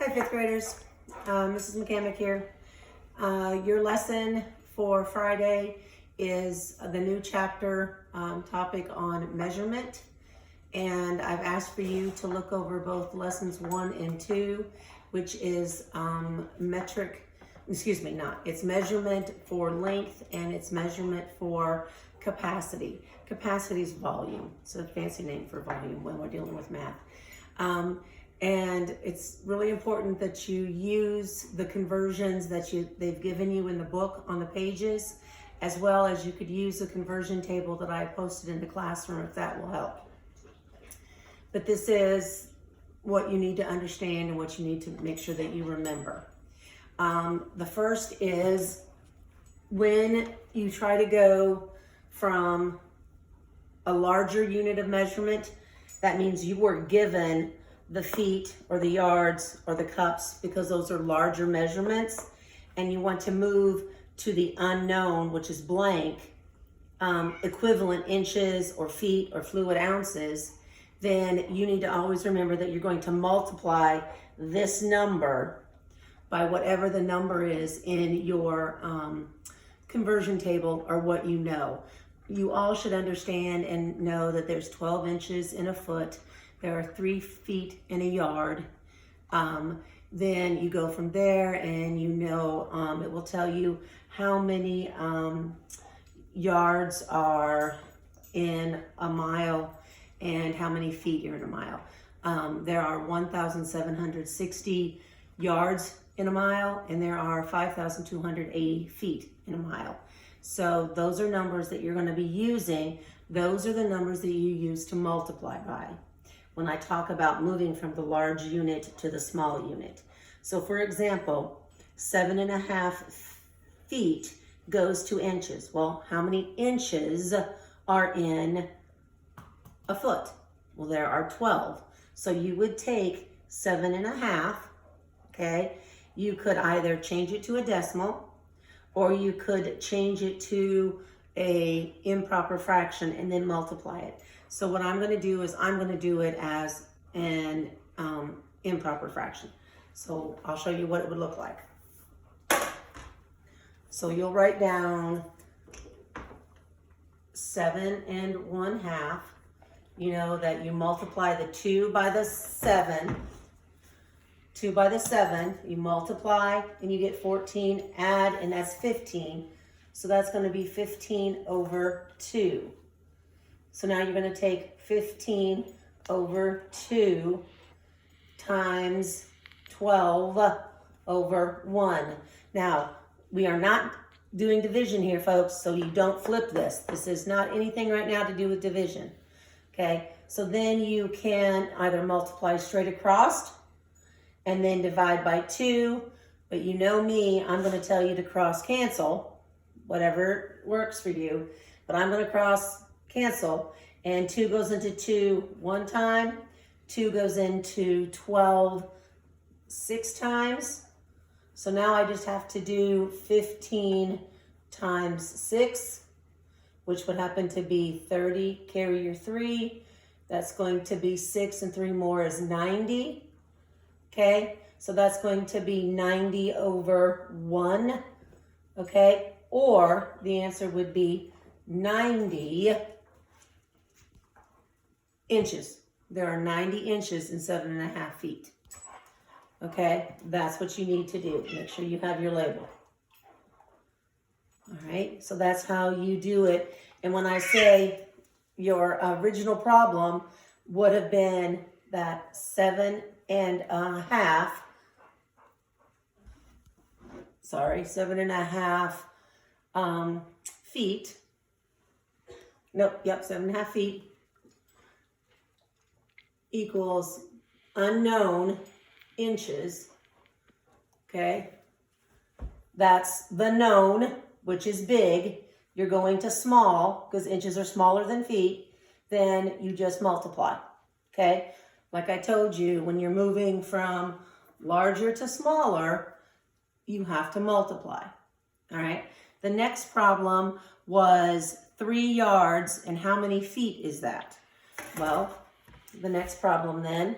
Hi, fifth graders. Mrs. McCamick here. Your lesson for Friday is the new chapter topic on measurement. And I've asked for you to look over both lessons 1 and 2, which is it's measurement for length and it's measurement for capacity. Capacity is volume. It's a fancy name for volume when we're dealing with math. And it's really important that you use the conversions that they've given you in the book on the pages, as well as you could use the conversion table that I posted in the classroom if that will help. But this is what you need to understand and what you need to make sure that you remember. The first is when you try to go from a larger unit of measurement, that means you were given the feet or the yards or the cups because those are larger measurements, and you want to move to the unknown, which is blank, equivalent inches or feet or fluid ounces, then you need to always remember that you're going to multiply this number by whatever the number is in your conversion table or what you know. You all should understand and know that there's 12 inches in a foot. There are 3 feet in a yard. Then you go from there and it will tell you how many yards are in a mile and how many feet are in a mile. There are 1,760 yards in a mile and there are 5,280 feet in a mile. So those are numbers that you're going to be using. Those are the numbers that you use to multiply by when I talk about moving from the large unit to the small unit. So for example, 7.5 feet goes to inches. Well, how many inches are in a foot? Well, there are 12. So you would take 7.5, okay? You could either change it to a decimal or you could change it to a improper fraction and then multiply it. So what I'm going to do is I'm going to do it as an improper fraction. So I'll show you what it would look like. So you'll write down 7.5. You know that you multiply the 2 by the 7. 2 by the 7, you multiply and you get 14, add, and that's 15. So that's going to be 15 over 2. So now you're going to take 15 over 2 times 12 over 1. Now, we are not doing division here, folks, so you don't flip this. This is not anything right now to do with division. Okay, so then you can either multiply straight across and then divide by 2. But you know me, I'm going to tell you to cross cancel, whatever works for you. But I'm going to cross cancel, and 2 goes into 2 one time, 2 goes into 12 6 times. So now I just have to do 15 times 6, which would happen to be 30. Carry your 3. That's going to be 6 and 3 more is 90. Okay, so that's going to be 90 over 1. Okay, or the answer would be 90 inches. There are 90 inches in 7.5 feet. Okay, that's what you need to do. Make sure you have your label. All right, so that's how you do it. And when I say your original problem would have been that 7.5 feet. Nope, yep, 7.5 feet equals unknown inches. Okay, that's the known, which is big. You're going to small because inches are smaller than feet. Then you just multiply. Okay, like I told you, when you're moving from larger to smaller, you have to multiply. All right, the next problem was 3 yards, and how many feet is that? Well, the next problem then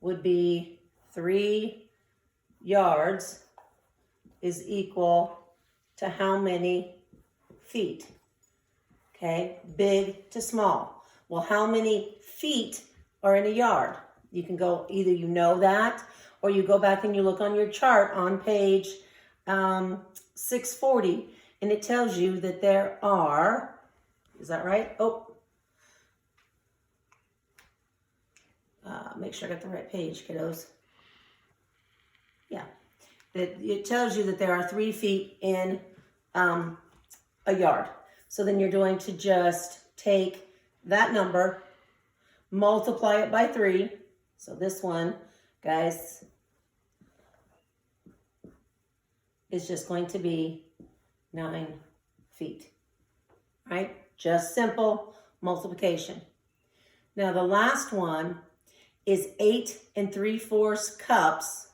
would be 3 yards is equal to how many feet? Okay, big to small. Well, how many feet are in a yard? You can go, either you know that, or you go back and you look on your chart on page 640, and it tells you that there are, is that right? Make sure I got the right page, kiddos. Yeah, it tells you that there are 3 feet in a yard. So then you're going to just take that number, multiply it by 3. So this one, guys, is just going to be 9 feet, right? Just simple multiplication. Now the last one is 8 3/4 cups,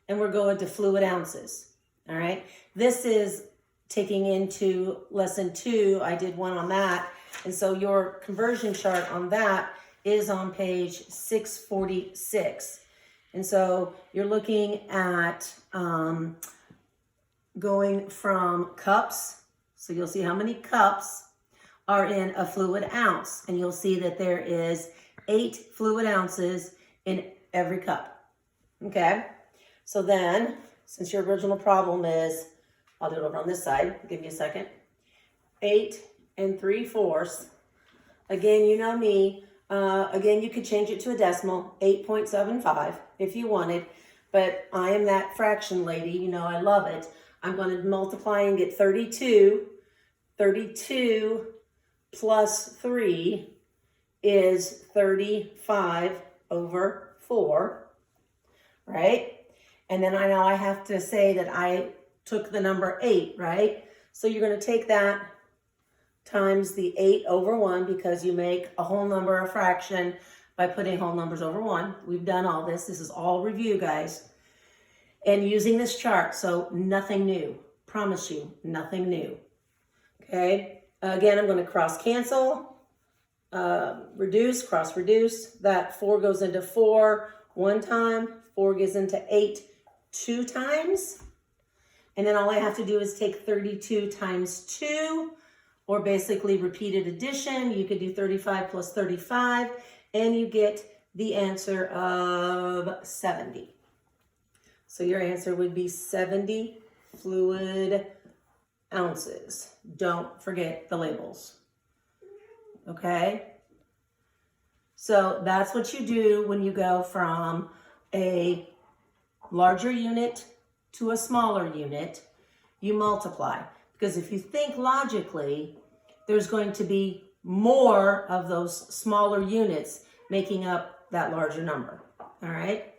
and we're going to fluid ounces, all right? This is taking into lesson 2. I did one on that, and so your conversion chart on that is on page 646. And so you're looking at going from cups, so you'll see how many cups are in a fluid ounce, and you'll see that there is 8 fluid ounces in every cup. Okay, so then, since your original problem is, I'll do it over on this side, give me a second, 8 3/4. Again, you know me, again, you could change it to a decimal, 8.75 if you wanted, but I am that fraction lady, you know, I love it. I'm going to multiply and get 32. 32 plus 3 is 35/4, right? And then I know I have to say that I took the number 8, right? So you're going to take that times the 8/1, because you make a whole number a fraction by putting whole numbers over 1. We've done all this. This is all review, guys. And using this chart, so nothing new. Promise you, nothing new. Okay? Again, I'm going to cross cancel, reduce, cross reduce. That 4 goes into 4 one time, 4 goes into 8 2 times. And then all I have to do is take 32 times 2, or basically repeated addition. You could do 35 plus 35, and you get the answer of 70. So your answer would be 70 fluid ounces. Don't forget the labels. Okay? So that's what you do when you go from a larger unit to a smaller unit. You multiply. Because if you think logically, there's going to be more of those smaller units making up that larger number. All right?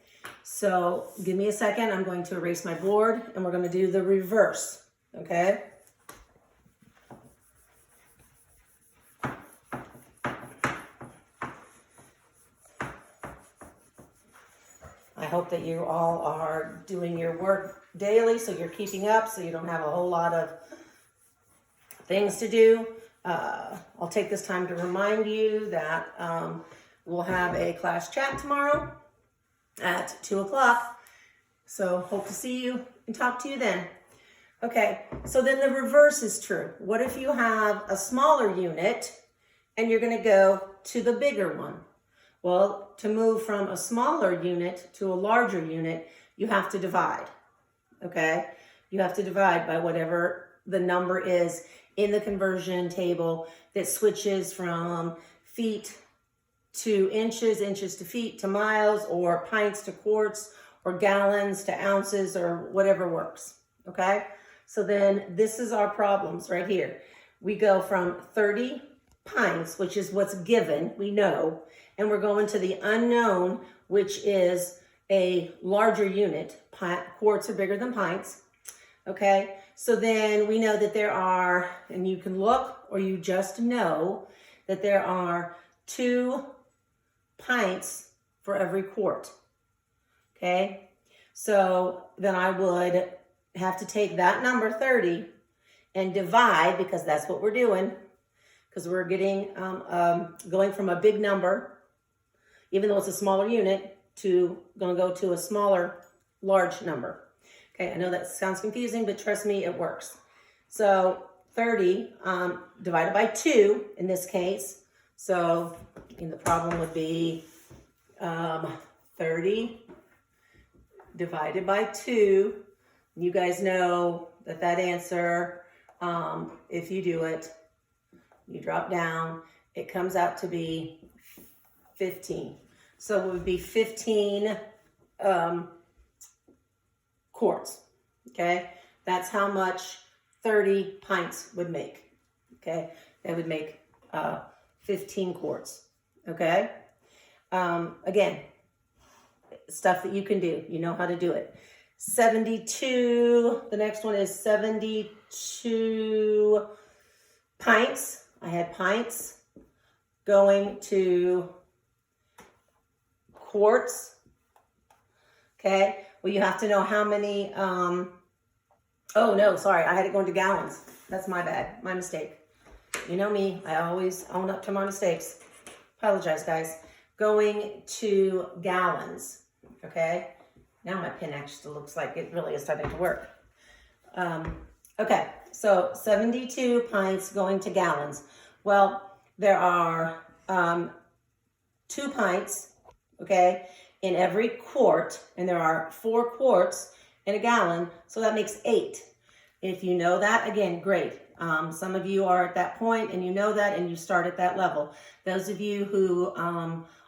So give me a second. I'm going to erase my board, and we're going to do the reverse. Okay? I hope that you all are doing your work daily, so you're keeping up, so you don't have a whole lot of things to do. I'll take this time to remind you that we'll have a class chat tomorrow at 2 o'clock. So hope to see you and talk to you then. Okay, so then the reverse is true. What if you have a smaller unit and you're going to go to the bigger one? Well, to move from a smaller unit to a larger unit, you have to divide. Okay, you have to divide by whatever the number is in the conversion table that switches from feet to inches, inches to feet to miles, or pints to quarts, or gallons to ounces, or whatever works. Okay, so then this is our problems right here. We go from 30 pints, which is what's given, we know, and we're going to the unknown, which is a larger unit. Quarts are bigger than pints. Okay, so then we know that there are, and you can look, or you just know that there are 2 pints for every quart. Okay, so then I would have to take that number 30 and divide, because that's what we're doing, because we're getting going from a big number, even though it's a smaller unit, going to go to a smaller, large number. Okay, I know that sounds confusing, but trust me, it works. So 30 divided by 2 in this case. So the problem would be 30 divided by 2. You guys know that answer, if you do it, you drop down, it comes out to be 15. So it would be 15 quarts, okay? That's how much 30 pints would make, okay? That would make 15 quarts, okay? Again, stuff that you can do. You know how to do it. 72, the next one is 72 pints. I had pints going to quarts, okay? Well, you have to know how many, oh no, sorry, I had it going to gallons. That's my bad, my mistake. You know me, I always own up to my mistakes. Apologize, guys. Going to gallons, okay? Now my pen actually looks like it really is starting to work. Okay, so 72 pints going to gallons. Well, there are 2 pints, okay, in every quart, and there are 4 quarts in a gallon, so that makes 8. If you know that, again, great. Some of you are at that point and you know that and you start at that level. Those of you who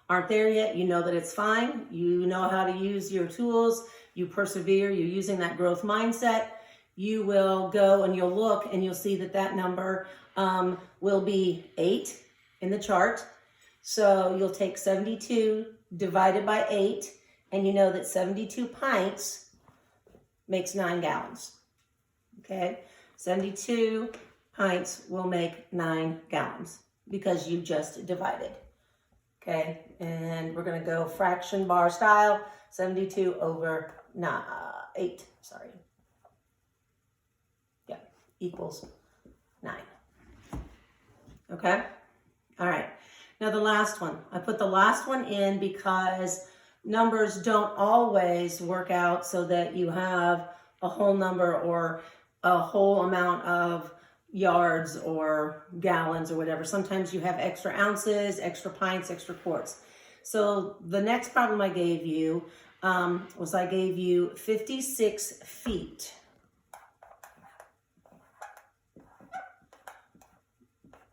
aren't there yet, you know that it's fine. You know how to use your tools. You persevere. You're using that growth mindset. You will go and you'll look and you'll see that that number will be 8 in the chart. So you'll take 72 divided by 8, and you know that 72 pints makes 9 gallons. Okay, 72 pints will make 9 gallons because you just divided. Okay, and we're going to go fraction bar style, 72 over 8, sorry. Yeah, equals 9. Okay, all right. Now the last one, I put the last one in because numbers don't always work out so that you have a whole number or a whole amount of yards or gallons or whatever. Sometimes you have extra ounces, extra pints, extra quarts. So the next problem I gave you was I gave you 56 feet.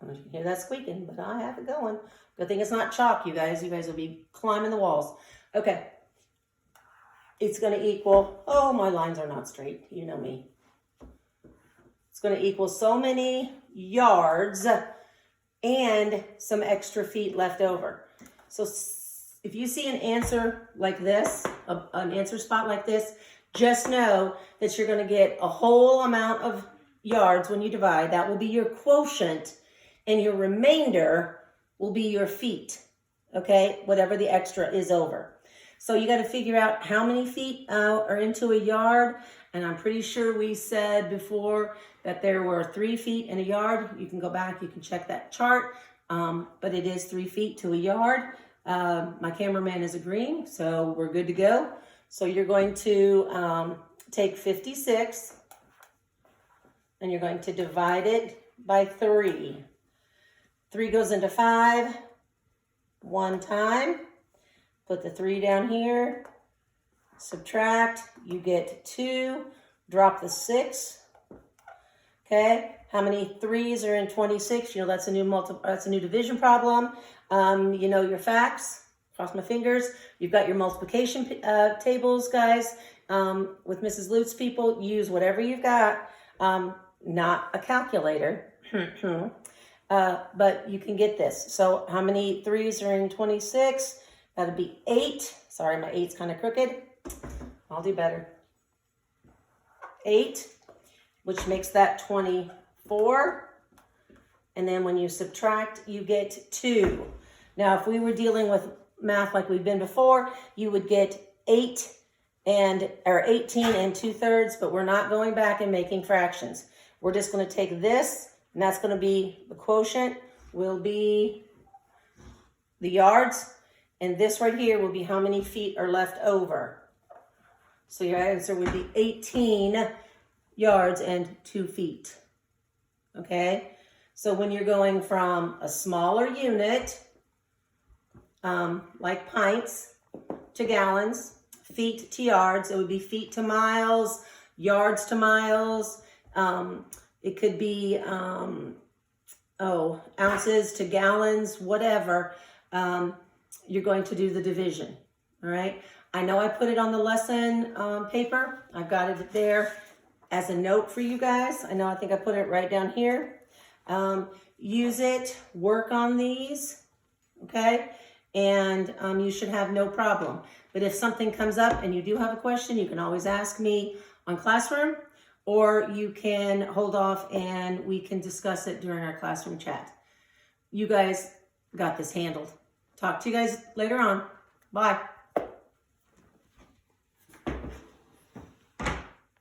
I don't know if you can hear that squeaking, but I have it going. Good thing it's not chalk, you guys. You guys will be climbing the walls. Okay. It's going to equal, oh, my lines are not straight. You know me. It's going to equal so many yards and some extra feet left over. So if you see an answer like this, an answer spot like this, just know that you're going to get a whole amount of yards when you divide. That will be your quotient, and your remainder will be your feet, okay? Whatever the extra is over. So you got to figure out how many feet are into a yard. And I'm pretty sure we said before that there were 3 feet in a yard. You can go back, you can check that chart. But it is 3 feet to a yard. My cameraman is agreeing, so we're good to go. So you're going to take 56 and you're going to divide it by 3. 3 goes into 5 one time. Put the 3 down here, subtract, you get 2, drop the 6, okay? How many 3s are in 26? You know, that's a new division problem. You know your facts, cross my fingers. You've got your multiplication tables, guys. With Mrs. Lutz people, use whatever you've got, not a calculator. But you can get this. So how many 3s are in 26? That'd be 8. Sorry, my 8's kind of crooked. I'll do better. 8, which makes that 24. And then when you subtract, you get 2. Now, if we were dealing with math like we've been before, you would get 18 and 2/3, but we're not going back and making fractions. We're just going to take this, and that's going to be the quotient, will be the yards. And this right here will be how many feet are left over. So your answer would be 18 yards and 2 feet. Okay? So when you're going from a smaller unit, like pints to gallons, feet to yards, it would be feet to miles, yards to miles. It could be, ounces to gallons, whatever. You're going to do the division, all right? I know I put it on the lesson paper. I've got it there as a note for you guys. I think I put it right down here. Use it, work on these, okay? And you should have no problem. But if something comes up and you do have a question, you can always ask me on Classroom, or you can hold off and we can discuss it during our classroom chat. You guys got this handled. Talk to you guys later on. Bye.